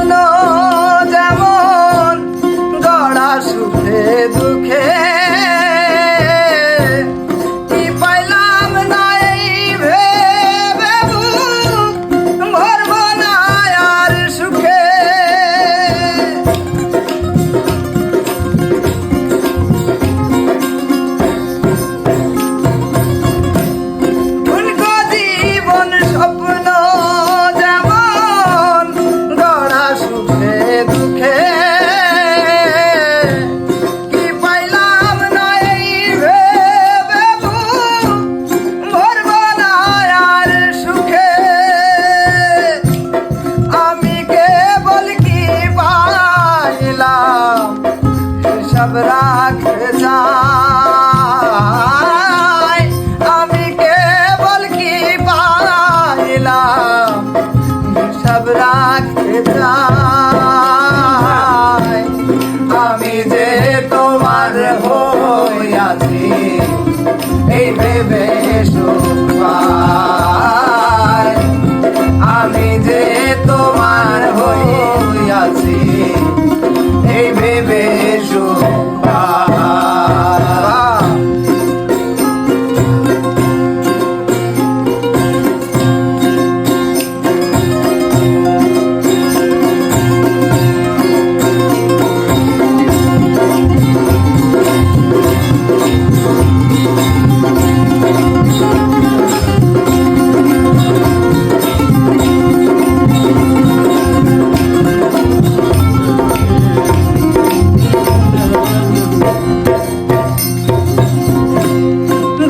স্বপ্ন যেমন গড়া সুখে দুঃখে কি পাইলাম না এই ভেবে বুক ভরব না আর সুখে। উনকো জীবন স্বপ্ন যেমন গড়া সুখে দুঃখে কি পাইলাম না এই ভেবে বুক ভরব না আর সুখে। আমি কেবল কি পাইলাম হিসাব রাখতে চাই। আমি কেবল কি পাইলাম হিসাব রাখতে চাই। আমি যে তোমার হইয়াছি এই ভেবে সুখ পাই। আমি যে তোমার হইয়াছি এই ভেবে সুখ পাই।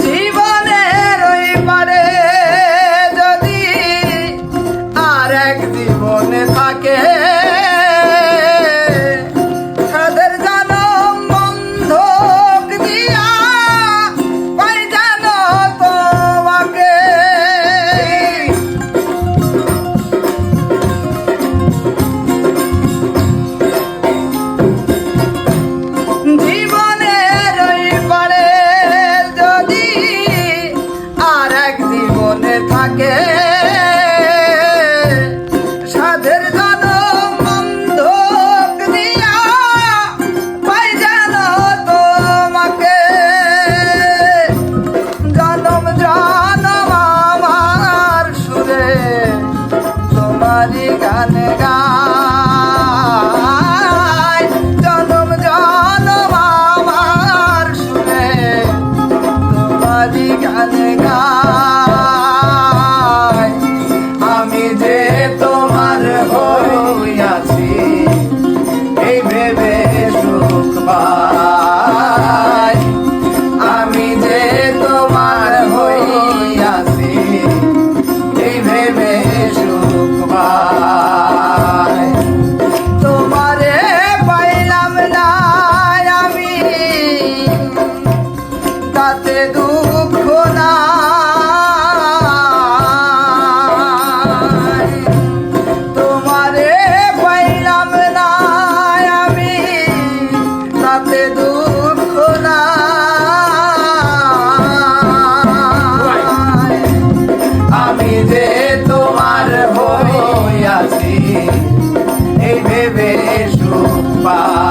জীবনের ওই পারে যদি আর এক জীবন থাকে তাদের জনম বন্ধক দিয়া পাই জানো তোমাকে। জীবনের ওই পারে যদি আর এক জীবনে থাকে সাধের জনম বন্ধক দিয়া পাই জানো তোমাকে। জনম জনম আমার সুরে তোমারই গান গাই। জনম জনম আমার সুরে তোমারই গান গাই। আমি যে তোমার হইয়াছি এই ভেবে সুখ পাই। আমি যে তোমার হইয়াছি এই ভেবে সুখ পাই। তোমারে পাইলাম না আমি তাতে দুঃখ নাই। তোমারে পাইলাম না আমি তাতে দুঃখ নাই। আমি যে তোমার হইয়াছি এই ভেবে সুখ পাই।